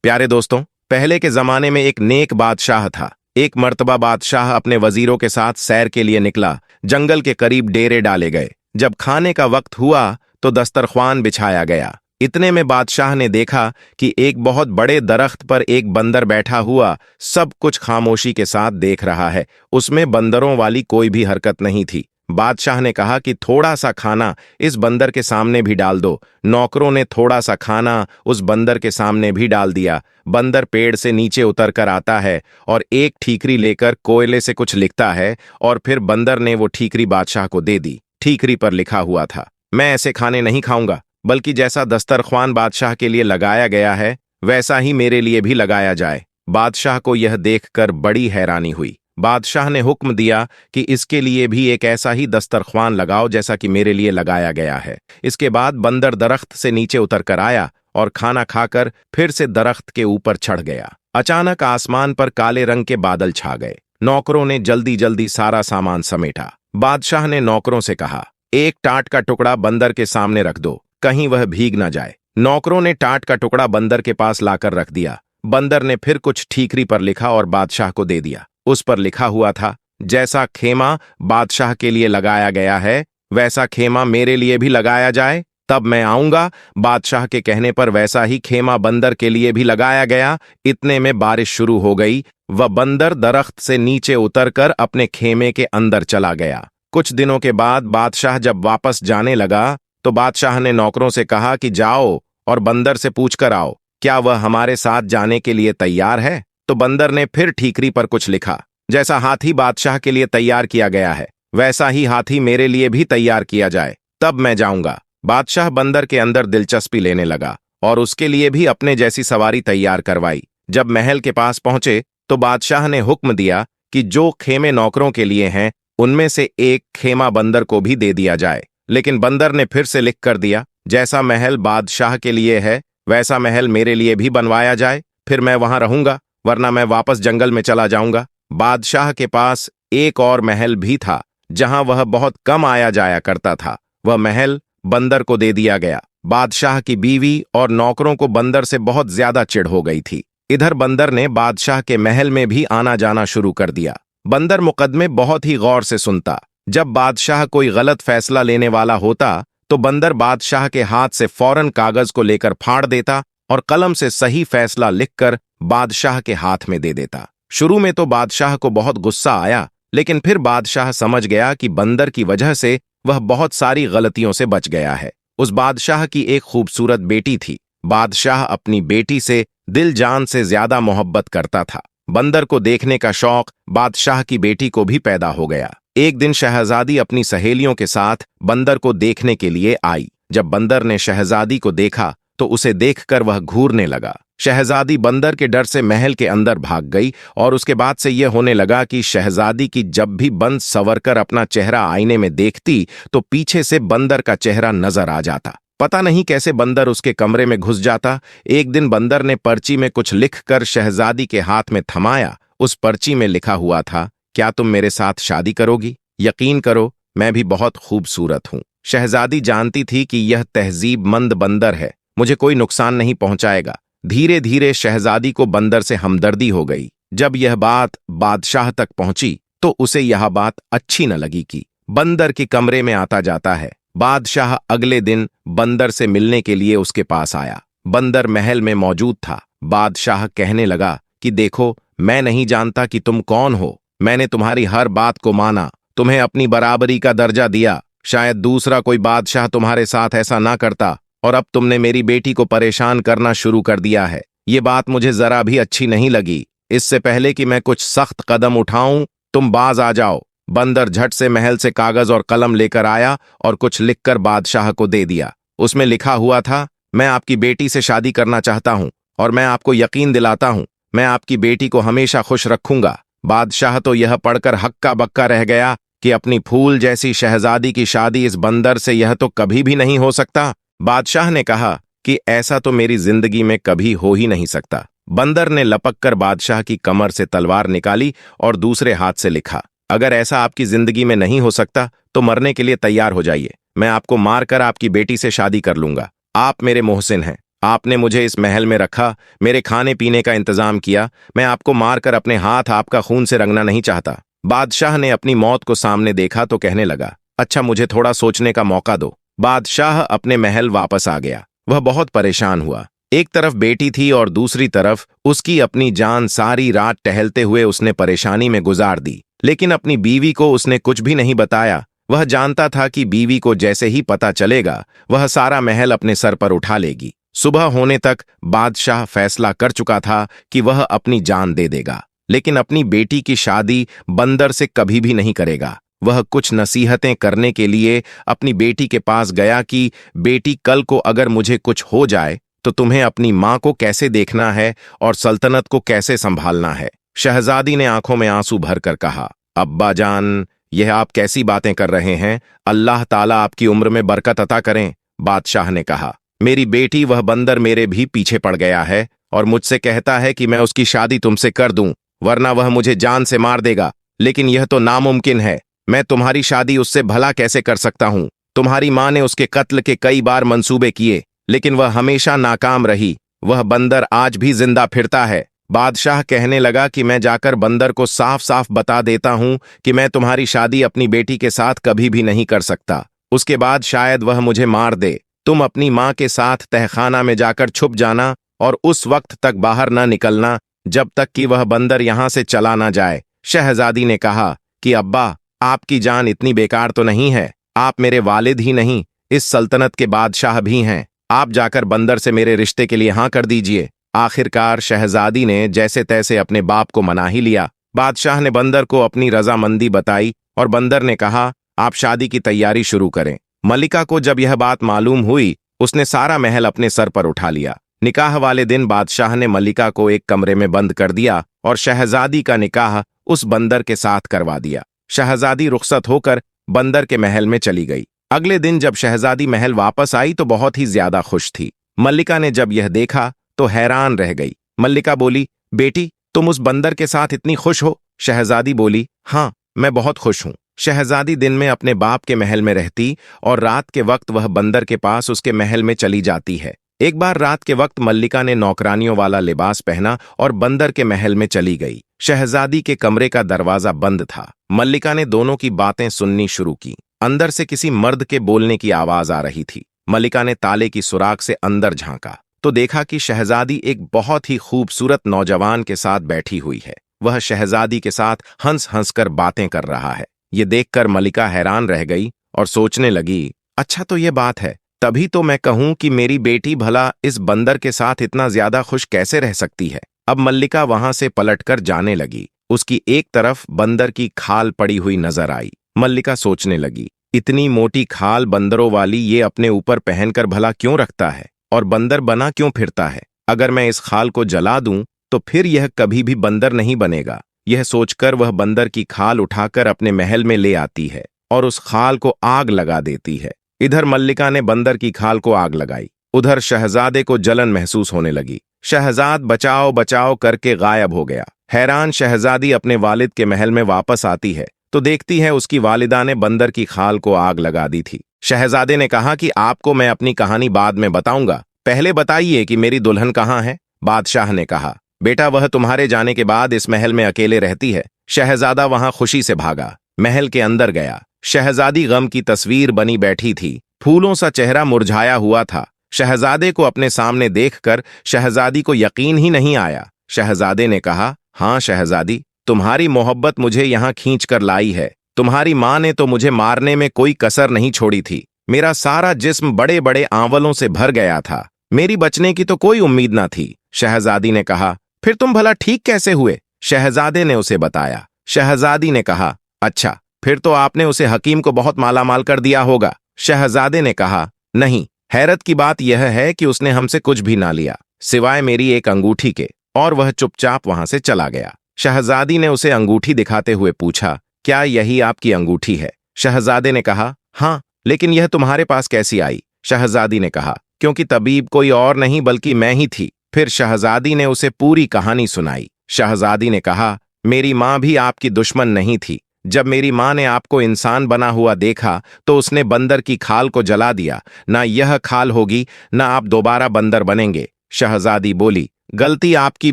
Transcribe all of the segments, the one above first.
प्यारे दोस्तों, पहले के जमाने में एक नेक बादशाह था। एक मर्तबा बादशाह अपने वजीरों के साथ सैर के लिए निकला। जंगल के करीब डेरे डाले गए। जब खाने का वक्त हुआ तो दस्तरख्वान बिछाया गया। इतने में बादशाह ने देखा कि एक बहुत बड़े दरख्त पर एक बंदर बैठा हुआ सब कुछ खामोशी के साथ देख रहा है। उसमें बंदरों वाली कोई भी हरकत नहीं थी। बादशाह ने कहा कि थोड़ा सा खाना इस बंदर के सामने भी डाल दो। नौकरों ने थोड़ा सा खाना उस बंदर के सामने भी डाल दिया। बंदर पेड़ से नीचे उतर कर आता है और एक ठीकरी लेकर कोयले से कुछ लिखता है और फिर बंदर ने वो ठीकरी बादशाह को दे दी। ठीकरी पर लिखा हुआ था, मैं ऐसे खाने नहीं खाऊंगा, बल्कि जैसा दस्तरख्वान बादशाह के लिए लगाया गया है वैसा ही मेरे लिए भी लगाया जाए। बादशाह को यह देखकर बड़ी हैरानी हुई। बादशाह ने हुक्म दिया कि इसके लिए भी एक ऐसा ही दस्तरख्वान लगाओ जैसा कि मेरे लिए लगाया गया है। इसके बाद बंदर दरख्त से नीचे उतर कर आया और खाना खाकर फिर से दरख्त के ऊपर चढ़ गया। अचानक आसमान पर काले रंग के बादल छा गए। नौकरों ने जल्दी जल्दी सारा सामान समेटा। बादशाह ने नौकरों से कहा, एक टाट का टुकड़ा बंदर के सामने रख दो, कहीं वह भीग न जाए। नौकरों ने टाट का टुकड़ा बंदर के पास लाकर रख दिया। बंदर ने फिर कुछ ठीकरी पर लिखा और बादशाह को दे दिया। उस पर लिखा हुआ था, जैसा खेमा बादशाह के लिए लगाया गया है वैसा खेमा मेरे लिए भी लगाया जाए, तब मैं आऊंगा। बादशाह के कहने पर वैसा ही खेमा बंदर के लिए भी लगाया गया। इतने में बारिश शुरू हो गई। वह बंदर दरख्त से नीचे उतरकर अपने खेमे के अंदर चला गया। कुछ दिनों के बाद बादशाह जब वापस जाने लगा तो बादशाह ने नौकरों से कहा कि जाओ और बंदर से पूछकर आओ, क्या वह हमारे साथ जाने के लिए तैयार है। तो बंदर ने फिर ठीकरी पर कुछ लिखा, जैसा हाथी बादशाह के लिए तैयार किया गया है वैसा ही हाथी मेरे लिए भी तैयार किया जाए, तब मैं जाऊंगा। बादशाह बंदर के अंदर दिलचस्पी लेने लगा और उसके लिए भी अपने जैसी सवारी तैयार करवाई। जब महल के पास पहुंचे तो बादशाह ने हुक्म दिया कि जो खेमे नौकरों के लिए हैं उनमें से एक खेमा बंदर को भी दे दिया जाए। लेकिन बंदर ने फिर से लिख कर दिया, जैसा महल बादशाह के लिए है वैसा महल मेरे लिए भी बनवाया जाए, फिर मैं वहां रहूंगा, वरना मैं वापस जंगल में चला जाऊंगा। बादशाह के पास एक और महल भी था जहां वह बहुत कम आया जाया करता था। वह महल बंदर को दे दिया गया। बादशाह की बीवी और नौकरों को बंदर से बहुत ज्यादा चिढ़ हो गई थी। इधर बंदर ने बादशाह के महल में भी आना जाना शुरू कर दिया। बंदर मुकदमे बहुत ही गौर से सुनता। जब बादशाह कोई गलत फैसला लेने वाला होता तो बंदर बादशाह के हाथ से फौरन कागज को लेकर फाड़ देता और कलम से सही फैसला लिखकर बादशाह के हाथ में दे देता। शुरू में तो बादशाह को बहुत गुस्सा आया, लेकिन फिर बादशाह समझ गया कि बंदर की वजह से वह बहुत सारी गलतियों से बच गया है। उस बादशाह की एक खूबसूरत बेटी थी। बादशाह अपनी बेटी से दिल जान से ज्यादा मोहब्बत करता था। बंदर को देखने का शौक बादशाह की बेटी को भी पैदा हो गया। एक दिन शहजादी अपनी सहेलियों के साथ बंदर को देखने के लिए आई। जब बंदर ने शहजादी को देखा तो उसे देखकर वह घूरने लगा। शहजादी बंदर के डर से महल के अंदर भाग गई और उसके बाद से यह होने लगा कि शहजादी की जब भी बंद संवरकर अपना चेहरा आईने में देखती तो पीछे से बंदर का चेहरा नजर आ जाता। पता नहीं कैसे बंदर उसके कमरे में घुस जाता। एक दिन बंदर ने पर्ची में कुछ लिखकर शहजादी के हाथ में थमाया। उस पर्ची में लिखा हुआ था, क्या तुम मेरे साथ शादी करोगी? यकीन करो, मैं भी बहुत खूबसूरत हूं। शहजादी जानती थी कि यह तहजीबमंद बंदर है, मुझे कोई नुकसान नहीं पहुंचाएगा। धीरे धीरे शहजादी को बंदर से हमदर्दी हो गई। जब यह बात बादशाह तक पहुंची तो उसे यह बात अच्छी न लगी कि बंदर के कमरे में आता जाता है। बादशाह अगले दिन बंदर से मिलने के लिए उसके पास आया। बंदर महल में मौजूद था। बादशाह कहने लगा कि देखो, मैं नहीं जानता कि तुम कौन हो। मैंने तुम्हारी हर बात को माना, तुम्हें अपनी बराबरी का दर्जा दिया। शायद दूसरा कोई बादशाह तुम्हारे साथ ऐसा ना करता, और अब तुमने मेरी बेटी को परेशान करना शुरू कर दिया है। ये बात मुझे जरा भी अच्छी नहीं लगी। इससे पहले कि मैं कुछ सख्त कदम उठाऊं, तुम बाज आ जाओ। बंदर झट से महल से कागज और कलम लेकर आया और कुछ लिखकर बादशाह को दे दिया। उसमें लिखा हुआ था, मैं आपकी बेटी से शादी करना चाहता हूं और मैं आपको यकीन दिलाता हूं, मैं आपकी बेटी को हमेशा खुश रखूंगा। बादशाह तो यह पढ़कर हक्का बक्का रह गया कि अपनी फूल जैसी शहजादी की शादी इस बंदर से यह तो कभी भी नहीं हो सकता। बादशाह ने कहा कि ऐसा तो मेरी जिंदगी में कभी हो ही नहीं सकता। बंदर ने लपक कर बादशाह की कमर से तलवार निकाली और दूसरे हाथ से लिखा, अगर ऐसा आपकी जिंदगी में नहीं हो सकता तो मरने के लिए तैयार हो जाइए। मैं आपको मारकर आपकी बेटी से शादी कर लूंगा। आप मेरे मोहसिन हैं। आपने मुझे इस महल में रखा, मेरे खाने पीने का इंतजाम किया। मैं आपको मारकर अपने हाथ आपका खून से रंगना नहीं चाहता। बादशाह ने अपनी मौत को सामने देखा तो कहने लगा, अच्छा मुझे थोड़ा सोचने का मौका दो। बादशाह अपने महल वापस आ गया। वह बहुत परेशान हुआ। एक तरफ बेटी थी और दूसरी तरफ उसकी अपनी जान। सारी रात टहलते हुए उसने परेशानी में गुजार दी, लेकिन अपनी बीवी को उसने कुछ भी नहीं बताया। वह जानता था कि बीवी को जैसे ही पता चलेगा वह सारा महल अपने सर पर उठा लेगी। सुबह होने तक बादशाह फैसला कर चुका था कि वह अपनी जान दे देगा, लेकिन अपनी बेटी की शादी बंदर से कभी भी नहीं करेगा। वह कुछ नसीहतें करने के लिए अपनी बेटी के पास गया कि बेटी, कल को अगर मुझे कुछ हो जाए तो तुम्हें अपनी मां को कैसे देखना है और सल्तनत को कैसे संभालना है। शहजादी ने आंखों में आंसू भरकर कहा, अब्बा जान, यह आप कैसी बातें कर रहे हैं? अल्लाह ताला आपकी उम्र में बरकत अता करें। बादशाह ने कहा, मेरी बेटी, वह बंदर मेरे भी पीछे पड़ गया है और मुझसे कहता है कि मैं उसकी शादी तुमसे कर दूं, वरना वह मुझे जान से मार देगा। लेकिन यह तो नामुमकिन है। मैं तुम्हारी शादी उससे भला कैसे कर सकता हूं? तुम्हारी मां ने उसके कत्ल के कई बार मंसूबे किए, लेकिन वह हमेशा नाकाम रही। वह बंदर आज भी जिंदा फिरता है। बादशाह कहने लगा कि मैं जाकर बंदर को साफ साफ बता देता हूं कि मैं तुम्हारी शादी अपनी बेटी के साथ कभी भी नहीं कर सकता। उसके बाद शायद वह मुझे मार दे। तुम अपनी मां के साथ तहखाना में जाकर छुप जाना और उस वक्त तक बाहर न निकलना जब तक कि वह बंदर यहां से चला ना जाए। शहजादी ने कहा कि अब्बा, आपकी जान इतनी बेकार तो नहीं है। आप मेरे वालिद ही नहीं, इस सल्तनत के बादशाह भी हैं। आप जाकर बंदर से मेरे रिश्ते के लिए हाँ कर दीजिए। आखिरकार शहजादी ने जैसे तैसे अपने बाप को मना ही लिया। बादशाह ने बंदर को अपनी रजामंदी बताई और बंदर ने कहा, आप शादी की तैयारी शुरू करें। मल्लिका को जब यह बात मालूम हुई, उसने सारा महल अपने सर पर उठा लिया। निकाह वाले दिन बादशाह ने मल्लिका को एक कमरे में बंद कर दिया और शहजादी का निकाह उस बंदर के साथ करवा दिया। शहजादी रुखसत होकर बंदर के महल में चली गई। अगले दिन जब शहजादी महल वापस आई तो बहुत ही ज्यादा खुश थी। मल्लिका ने जब यह देखा तो हैरान रह गई। मल्लिका बोली, बेटी, तुम उस बंदर के साथ इतनी खुश हो? शहजादी बोली, हाँ, मैं बहुत खुश हूं। शहजादी दिन में अपने बाप के महल में रहती और रात के वक्त वह बंदर के पास उसके महल में चली जाती है। एक बार रात के वक्त मल्लिका ने नौकरानियों वाला लिबास पहना और बंदर के महल में चली गई। शहजादी के कमरे का दरवाजा बंद था। मल्लिका ने दोनों की बातें सुननी शुरू की। अंदर से किसी मर्द के बोलने की आवाज आ रही थी। मल्लिका ने ताले की सुराख से अंदर झांका तो देखा कि शहजादी एक बहुत ही खूबसूरत नौजवान के साथ बैठी हुई है। वह शहजादी के साथ हंस हंस कर बातें कर रहा है। ये देखकर मल्लिका हैरान रह गई और सोचने लगी, अच्छा तो ये बात है, तभी तो मैं कहूं कि मेरी बेटी भला इस बंदर के साथ इतना ज्यादा खुश कैसे रह सकती है। अब मल्लिका वहां से पलटकर जाने लगी। उसकी एक तरफ बंदर की खाल पड़ी हुई नजर आई। मल्लिका सोचने लगी, इतनी मोटी खाल बंदरों वाली ये अपने ऊपर पहनकर भला क्यों रखता है और बंदर बना क्यों फिरता है? अगर मैं इस खाल को जला दूं तो फिर यह कभी भी बंदर नहीं बनेगा। यह सोचकर वह बंदर की खाल उठाकर अपने महल में ले आती है और उस खाल को आग लगा देती है। इधर मल्लिका ने बंदर की खाल को आग लगाई, उधर शहजादे को जलन महसूस होने लगी। शहजाद बचाओ बचाओ करके गायब हो गया। हैरान शहजादी अपने वालिद के महल में वापस आती है तो देखती है उसकी वालिदा ने बंदर की खाल को आग लगा दी थी। शहजादे ने कहा कि आपको मैं अपनी कहानी बाद में बताऊंगा, पहले बताइए कि मेरी दुल्हन कहाँ है। बादशाह ने कहा, बेटा, वह तुम्हारे जाने के बाद इस महल में अकेले रहती है। शहजादा वहां खुशी से भागा, महल के अंदर गया। शहजादी गम की तस्वीर बनी बैठी थी। फूलों सा चेहरा मुरझाया हुआ था। शहजादे को अपने सामने देखकर शहजादी को यकीन ही नहीं आया। शहजादे ने कहा, हाँ शहजादी, तुम्हारी मोहब्बत मुझे यहाँ खींच कर लाई है। तुम्हारी माँ ने तो मुझे मारने में कोई कसर नहीं छोड़ी थी। मेरा सारा जिस्म बड़े बड़े आंवलों से भर गया था। मेरी बचने की तो कोई उम्मीद न थी। शहजादी ने कहा, फिर तुम भला ठीक कैसे हुए? शहजादे ने उसे बताया। शहजादी ने कहा, अच्छा, फिर तो आपने उसे हकीम को बहुत मालामाल कर दिया होगा। शहजादे ने कहा, नहीं, हैरत की बात यह है कि उसने हमसे कुछ भी ना लिया सिवाय मेरी एक अंगूठी के, और वह चुपचाप वहां से चला गया। शहजादी ने उसे अंगूठी दिखाते हुए पूछा, क्या यही आपकी अंगूठी है? शहजादे ने कहा, हाँ, लेकिन यह तुम्हारे पास कैसी आई? शहजादी ने कहा, क्योंकि तबीब कोई और नहीं बल्कि मैं ही थी। फिर शहजादी ने उसे पूरी कहानी सुनाई। शहजादी ने कहा, मेरी मां भी आपकी दुश्मन नहीं थी। जब मेरी माँ ने आपको इंसान बना हुआ देखा तो उसने बंदर की खाल को जला दिया। ना यह खाल होगी, ना आप दोबारा बंदर बनेंगे। शहजादी बोली, गलती आपकी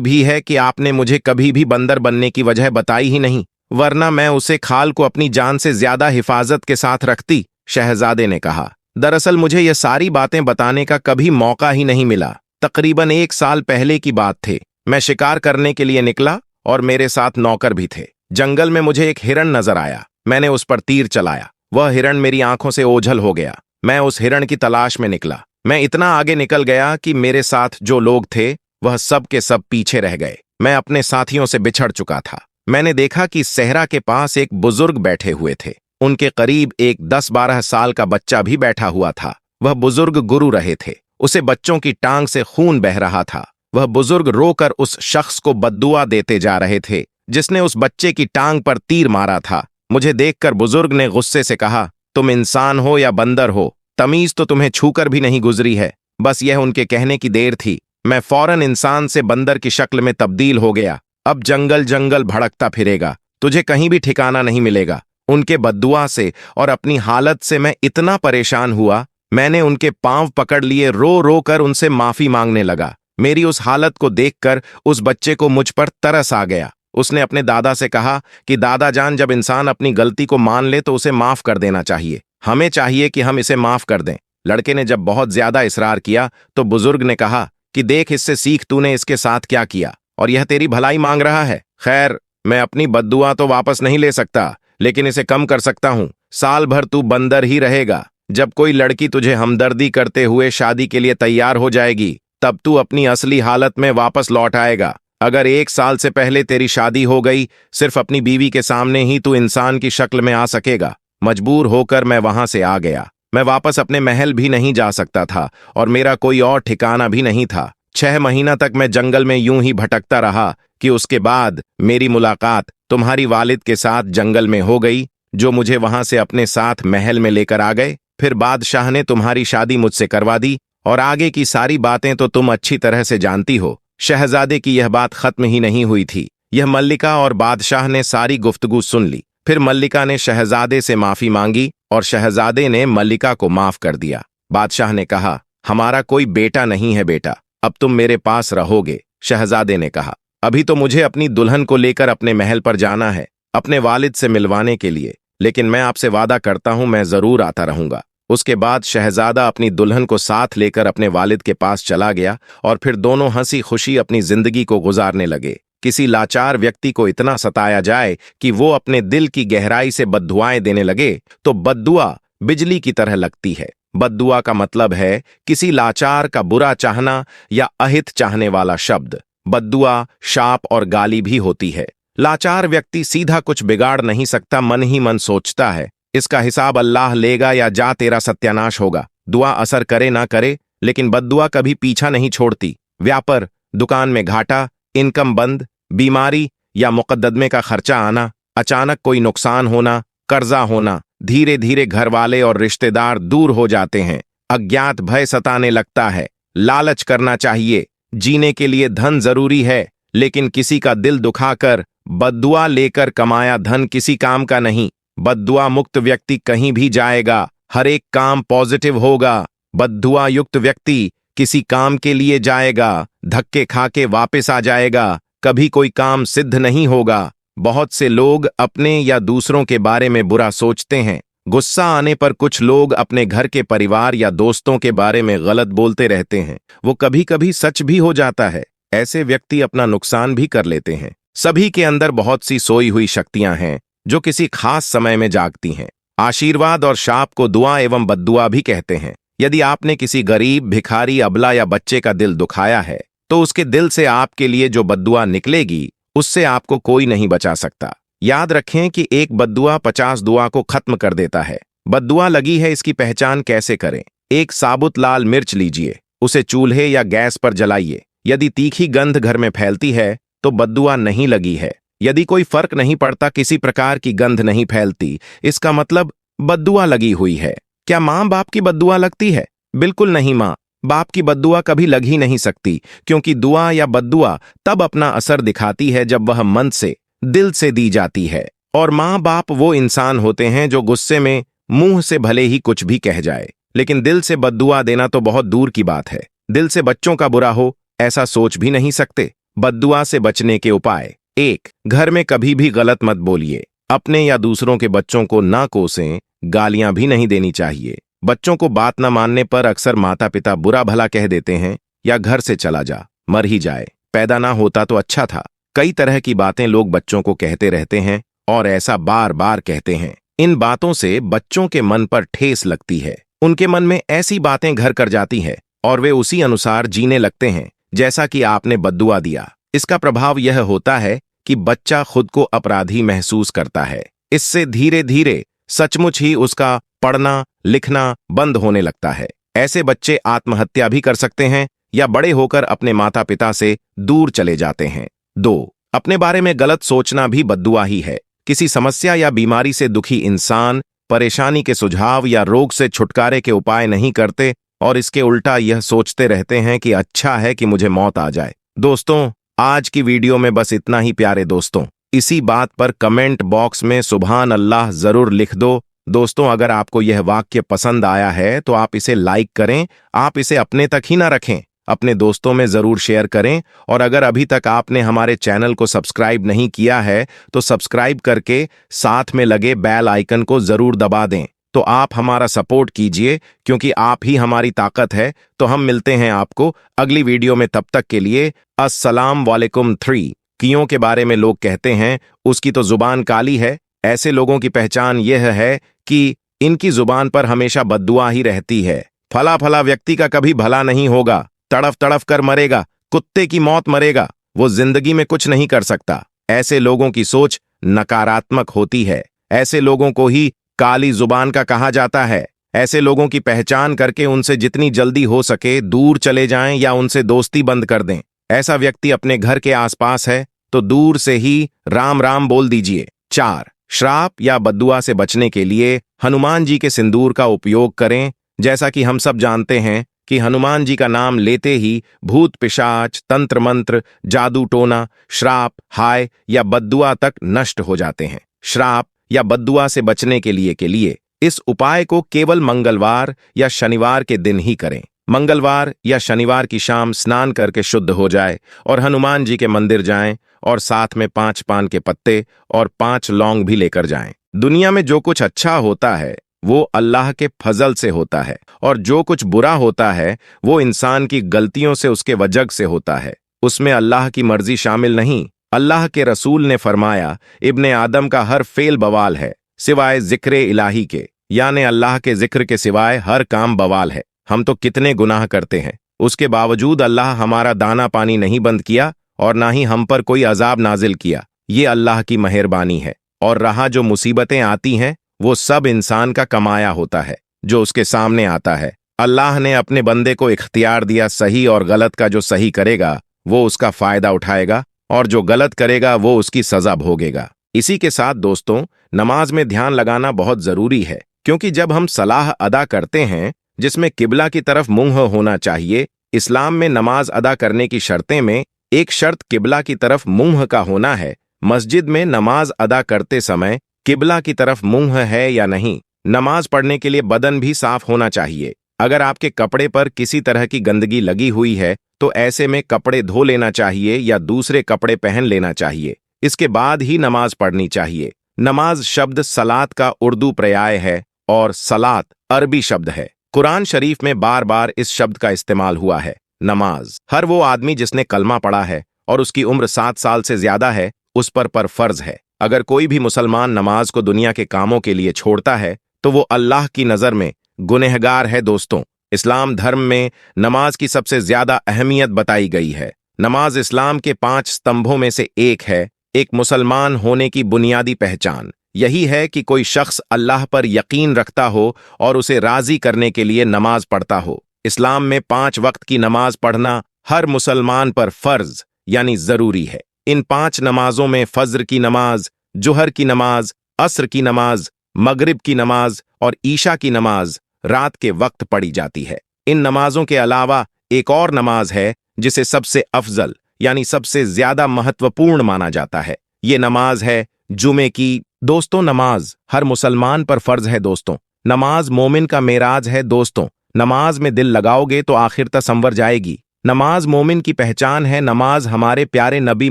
भी है कि आपने मुझे कभी भी बंदर बनने की वजह बताई ही नहीं, वरना मैं उसे खाल को अपनी जान से ज्यादा हिफाजत के साथ रखती। शहजादे ने कहा, दरअसल मुझे यह सारी बातें बताने का कभी मौका ही नहीं मिला। तकरीबन 1 साल पहले की बात थी। मैं शिकार करने के लिए निकला और मेरे साथ नौकर भी थे। जंगल में मुझे एक हिरण नजर आया। मैंने उस पर तीर चलाया। वह हिरण मेरी आंखों से ओझल हो गया। मैं उस हिरण की तलाश में निकला। मैं इतना आगे निकल गया कि मेरे साथ जो लोग थे वह सब के सब पीछे रह गए। मैं अपने साथियों से बिछड़ चुका था। मैंने देखा कि सहरा के पास एक बुजुर्ग बैठे हुए थे। उनके करीब एक 10-12 साल का बच्चा भी बैठा हुआ था। वह बुजुर्ग गुरु रहे थे। उसे बच्चों की टांग से खून बह रहा था। वह बुजुर्ग रोकर उस शख्स को बद्दुआ देते जा रहे थे जिसने उस बच्चे की टांग पर तीर मारा था। मुझे देखकर बुजुर्ग ने गुस्से से कहा, तुम इंसान हो या बंदर हो, तमीज तो तुम्हें छूकर भी नहीं गुजरी है। बस यह उनके कहने की देर थी। मैं फौरन इंसान से बंदर की शक्ल में तब्दील हो गया। अब जंगल जंगल भड़कता फिरेगा, तुझे कहीं भी ठिकाना नहीं मिलेगा। उनके बद्दुआ से और अपनी हालत से मैं इतना परेशान हुआ, मैंने उनके पांव पकड़ लिए, रो रो कर उनसे माफी मांगने लगा। मेरी उस हालत को देखकर उस बच्चे को मुझ पर तरस आ गया। उसने अपने दादा से कहा कि दादा जान, जब इंसान अपनी गलती को मान ले तो उसे माफ कर देना चाहिए। हमें चाहिए कि हम इसे माफ कर दें। लड़के ने जब बहुत ज्यादा इसरार किया तो बुजुर्ग ने कहा कि देख, इससे सीख, तूने इसके साथ क्या किया और यह तेरी भलाई मांग रहा है। खैर, मैं अपनी बद्दुआ तो वापस नहीं ले सकता, लेकिन इसे कम कर सकता हूं। साल भर तू बंदर ही रहेगा। जब कोई लड़की तुझे हमदर्दी करते हुए शादी के लिए तैयार हो जाएगी, तब तू अपनी असली हालत में वापस लौट आएगा। अगर 1 साल से पहले तेरी शादी हो गई, सिर्फ अपनी बीवी के सामने ही तू इंसान की शक्ल में आ सकेगा। मजबूर होकर मैं वहां से आ गया। मैं वापस अपने महल भी नहीं जा सकता था और मेरा कोई और ठिकाना भी नहीं था। 6 महीना तक मैं जंगल में यूं ही भटकता रहा कि उसके बाद मेरी मुलाकात तुम्हारी वालिद के साथ जंगल में हो गई, जो मुझे वहां से अपने साथ महल में लेकर आ गए। फिर बादशाह ने तुम्हारी शादी मुझसे करवा दी और आगे की सारी बातें तो तुम अच्छी तरह से जानती हो। शहजादे की यह बात खत्म ही नहीं हुई थी। यह मल्लिका और बादशाह ने सारी गुफ्तगू सुन ली। फिर मल्लिका ने शहजादे से माफी मांगी और शहजादे ने मल्लिका को माफ कर दिया। बादशाह ने कहा, हमारा कोई बेटा नहीं है बेटा, अब तुम मेरे पास रहोगे। शहजादे ने कहा, अभी तो मुझे अपनी दुल्हन को लेकर अपने महल पर जाना है, अपने वालिद से मिलवाने के लिए, लेकिन मैं आपसे वादा करता हूं मैं जरूर आता रहूंगा। उसके बाद शहजादा अपनी दुल्हन को साथ लेकर अपने वालिद के पास चला गया और फिर दोनों हंसी खुशी अपनी जिंदगी को गुजारने लगे। किसी लाचार व्यक्ति को इतना सताया जाए कि वो अपने दिल की गहराई से बद्दुआएं देने लगे तो बद्दुआ बिजली की तरह लगती है। बद्दुआ का मतलब है किसी लाचार का बुरा चाहना या अहित चाहने वाला शब्द। बद्दुआ शाप और गाली भी होती है। लाचार व्यक्ति सीधा कुछ बिगाड़ नहीं सकता, मन ही मन सोचता है इसका हिसाब अल्लाह लेगा या जा तेरा सत्यानाश होगा। दुआ असर करे ना करे, लेकिन बद्दुआ कभी पीछा नहीं छोड़ती। व्यापार, दुकान में घाटा, इनकम बंद, बीमारी या मुकद्दमे का खर्चा आना, अचानक कोई नुकसान होना, कर्जा होना, धीरे धीरे घर वाले और रिश्तेदार दूर हो जाते हैं। अज्ञात भय सताने लगता है। लालच करना चाहिए। जीने के लिए धन जरूरी है, लेकिन किसी का दिल दुखाकर बद्दुआ लेकर कमाया धन किसी काम का नहीं। बद्दुआ मुक्त व्यक्ति कहीं भी जाएगा, हर एक काम पॉजिटिव होगा। बद्दुआ युक्त व्यक्ति किसी काम के लिए जाएगा, धक्के खा के वापस आ जाएगा, कभी कोई काम सिद्ध नहीं होगा। बहुत से लोग अपने या दूसरों के बारे में बुरा सोचते हैं। गुस्सा आने पर कुछ लोग अपने घर के परिवार या दोस्तों के बारे में गलत बोलते रहते हैं। वो कभी कभी सच भी हो जाता है। ऐसे व्यक्ति अपना नुकसान भी कर लेते हैं। सभी के अंदर बहुत सी सोई हुई शक्तियां हैं जो किसी खास समय में जागती हैं। आशीर्वाद और शाप को दुआ एवं बद्दुआ भी कहते हैं। यदि आपने किसी गरीब, भिखारी, अबला या बच्चे का दिल दुखाया है तो उसके दिल से आपके लिए जो बद्दुआ निकलेगी उससे आपको कोई नहीं बचा सकता। याद रखें कि एक बद्दुआ 50 दुआ को खत्म कर देता है। बद्दुआ लगी है, इसकी पहचान कैसे करें? एक साबुत लाल मिर्च लीजिए, उसे चूल्हे या गैस पर जलाइए। यदि तीखी गंध घर में फैलती है तो बद्दुआ नहीं लगी है। यदि कोई फर्क नहीं पड़ता, किसी प्रकार की गंध नहीं फैलती, इसका मतलब बद्दुआ लगी हुई है। क्या माँ बाप की बद्दुआ लगती है? बिल्कुल नहीं। माँ बाप की बद्दुआ कभी लग ही नहीं सकती, क्योंकि दुआ या बद्दुआ तब अपना असर दिखाती है जब वह मन से, दिल से दी जाती है और माँ बाप वो इंसान होते हैं जो गुस्से में मुंह से भले ही कुछ भी कह जाए, लेकिन दिल से बद्दुआ देना तो बहुत दूर की बात है। दिल से बच्चों का बुरा हो ऐसा सोच भी नहीं सकते। बद्दुआ से बचने के उपाय। 1. घर में कभी भी गलत मत बोलिए। अपने या दूसरों के बच्चों को ना कोसें, गालियां भी नहीं देनी चाहिए। बच्चों को बात न मानने पर अक्सर माता पिता बुरा भला कह देते हैं या घर से चला जा, मर ही जाए, पैदा ना होता तो अच्छा था। कई तरह की बातें लोग बच्चों को कहते रहते हैं और ऐसा बार बार कहते हैं। इन बातों से बच्चों के मन पर ठेस लगती है। उनके मन में ऐसी बातें घर कर जाती हैं और वे उसी अनुसार जीने लगते हैं जैसा कि आपने बद्दुआ दिया। इसका प्रभाव यह होता है कि बच्चा खुद को अपराधी महसूस करता है। इससे धीरे धीरे सचमुच ही उसका पढ़ना लिखना बंद होने लगता है। ऐसे बच्चे आत्महत्या भी कर सकते हैं या बड़े होकर अपने माता पिता से दूर चले जाते हैं। 2. अपने बारे में गलत सोचना भी बद्दुआ ही है। किसी समस्या या बीमारी से दुखी इंसान परेशानी के सुझाव या रोग से छुटकारे के उपाय नहीं करते और इसके उल्टा यह सोचते रहते हैं कि अच्छा है कि मुझे मौत आ जाए। दोस्तों, आज की वीडियो में बस इतना ही प्यारे दोस्तों। इसी बात पर कमेंट बॉक्स में सुभान अल्लाह जरूर लिख दो। दोस्तों, अगर आपको यह वाक्य पसंद आया है तो आप इसे लाइक करें। आप इसे अपने तक ही ना रखें, अपने दोस्तों में जरूर शेयर करें। और अगर अभी तक आपने हमारे चैनल को सब्सक्राइब नहीं किया है तो सब्सक्राइब करके साथ में लगे बेल आइकन को जरूर दबा दें। तो आप हमारा सपोर्ट कीजिए, क्योंकि आप ही हमारी ताकत है। तो हम मिलते हैं आपको अगली वीडियो में, तब तक के लिए अस्सलाम वालेकुम। 3. कियों के बारे में लोग कहते हैं उसकी तो जुबान काली है। ऐसे लोगों की पहचान यह है कि इनकी जुबान पर हमेशा बद्दुआ ही रहती है। फला फला व्यक्ति का कभी भला नहीं होगा, तड़फ तड़फ कर मरेगा, कुत्ते की मौत मरेगा, वो जिंदगी में कुछ नहीं कर सकता। ऐसे लोगों की सोच नकारात्मक होती है। ऐसे लोगों को ही काली जुबान का कहा जाता है। ऐसे लोगों की पहचान करके उनसे जितनी जल्दी हो सके दूर चले जाएं या उनसे दोस्ती बंद कर दें। ऐसा व्यक्ति अपने घर के आसपास है तो दूर से ही राम राम बोल दीजिए। 4. श्राप या बद्दुआ से बचने के लिए हनुमान जी के सिंदूर का उपयोग करें। जैसा कि हम सब जानते हैं कि हनुमान जी का नाम लेते ही भूत पिशाच, तंत्र मंत्र, जादू टोना, श्राप, हाय या बद्दुआ तक नष्ट हो जाते हैं। श्राप या बद्दुआ से बचने के लिए इस उपाय को केवल मंगलवार या शनिवार के दिन ही करें। मंगलवार या शनिवार की शाम स्नान करके शुद्ध हो जाए और हनुमान जी के मंदिर जाएं और साथ में 5 पान के पत्ते और 5 लौंग भी लेकर जाएं। दुनिया में जो कुछ अच्छा होता है वो अल्लाह के फजल से होता है और जो कुछ बुरा होता है वो इंसान की गलतियों से, उसके वजह से होता है। उसमें अल्लाह की मर्जी शामिल नहीं। अल्लाह के रसूल ने फरमाया, इब्ने आदम का हर फेल बवाल है सिवाय जिक्र इलाही के, यानी अल्लाह के जिक्र के सिवाय हर काम बवाल है। हम तो कितने गुनाह करते हैं, उसके बावजूद अल्लाह हमारा दाना पानी नहीं बंद किया और ना ही हम पर कोई अजाब नाजिल किया। ये अल्लाह की मेहरबानी है। और रहा जो मुसीबतें आती हैं वो सब इंसान का कमाया होता है जो उसके सामने आता है। अल्लाह ने अपने बंदे को इख्तियार दिया, सही और गलत का। जो सही करेगा वो उसका फायदा उठाएगा और जो गलत करेगा वो उसकी सजा भोगेगा। इसी के साथ दोस्तों, नमाज में ध्यान लगाना बहुत जरूरी है, क्योंकि जब हम सलाह अदा करते हैं जिसमें किबला की तरफ मुंह होना चाहिए, इस्लाम में नमाज अदा करने की शर्तें में एक शर्त किबला की तरफ मुंह का होना है। मस्जिद में नमाज अदा करते समय किबला की तरफ मुंह है या नहीं। नमाज पढ़ने के लिए बदन भी साफ होना चाहिए। अगर आपके कपड़े पर किसी तरह की गंदगी लगी हुई है तो ऐसे में कपड़े धो लेना चाहिए या दूसरे कपड़े पहन लेना चाहिए। इसके बाद ही नमाज पढ़नी चाहिए। नमाज शब्द सलात का उर्दू पर्याय है और सलात अरबी शब्द है। कुरान शरीफ में बार बार इस शब्द का इस्तेमाल हुआ है। नमाज हर वो आदमी जिसने कलमा पढ़ा है और उसकी उम्र 7 साल से ज्यादा है उस पर फर्ज है। अगर कोई भी मुसलमान नमाज को दुनिया के कामों के लिए छोड़ता है तो वो अल्लाह की नजर में गुनहगार है। दोस्तों, इस्लाम धर्म में नमाज की सबसे ज्यादा अहमियत बताई गई है। नमाज इस्लाम के 5 स्तंभों में से एक है। एक मुसलमान होने की बुनियादी पहचान यही है कि कोई शख्स अल्लाह पर यकीन रखता हो और उसे राजी करने के लिए नमाज पढ़ता हो। इस्लाम में 5 वक्त की नमाज पढ़ना हर मुसलमान पर फर्ज यानी जरूरी है। इन 5 नमाजों में फज्र की नमाज, जुहर की नमाज, असर की नमाज, मगरिब की नमाज और ईशा की नमाज रात के वक्त पढ़ी जाती है। इन नमाजों के अलावा एक और नमाज है जिसे सबसे अफजल यानी सबसे ज्यादा महत्वपूर्ण माना जाता है। ये नमाज है जुमे की दोस्तों, नमाज हर मुसलमान पर फर्ज है। दोस्तों, नमाज मोमिन का मेराज है। दोस्तों, नमाज में दिल लगाओगे तो आखिर तक संवर जाएगी। नमाज मोमिन की पहचान है। नमाज हमारे प्यारे नबी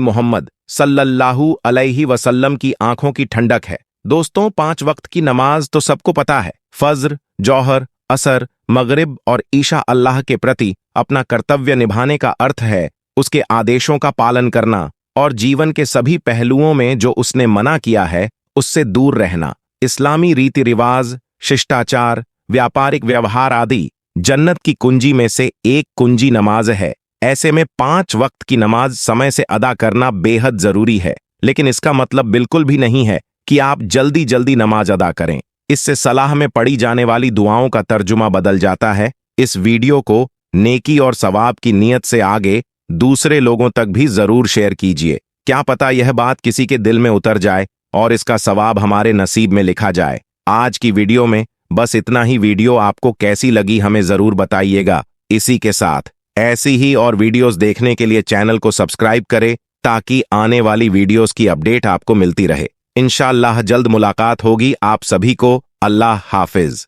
मोहम्मद सल्लल्लाहु अलैहि वसल्लम की आंखों की ठंडक है। दोस्तों, 5 वक्त की नमाज तो सबको पता है। फज्र, जौहर, असर, मगरिब और ईशा अल्लाह के प्रति अपना कर्तव्य निभाने का अर्थ है उसके आदेशों का पालन करना और जीवन के सभी पहलुओं में जो उसने मना किया है उससे दूर रहना। इस्लामी रीति रिवाज, शिष्टाचार, व्यापारिक व्यवहार आदि जन्नत की कुंजी में से एक कुंजी नमाज है। ऐसे में 5 वक्त की नमाज समय से अदा करना बेहद जरूरी है। लेकिन इसका मतलब बिल्कुल भी नहीं है कि आप जल्दी जल्दी नमाज अदा करें। इससे सलाह में पढ़ी जाने वाली दुआओं का तर्जुमा बदल जाता है। इस वीडियो को नेकी और सवाब की नीयत से आगे दूसरे लोगों तक भी जरूर शेयर कीजिए। क्या पता यह बात किसी के दिल में उतर जाए और इसका सवाब हमारे नसीब में लिखा जाए। आज की वीडियो में बस इतना ही। वीडियो आपको कैसी लगी हमें जरूर बताइएगा। इसी के साथ ऐसी ही और वीडियोस देखने के लिए चैनल को सब्सक्राइब करें ताकि आने वाली वीडियोस की अपडेट आपको मिलती रहे। इंशाअल्लाह जल्द मुलाकात होगी। आप सभी को अल्लाह हाफिज।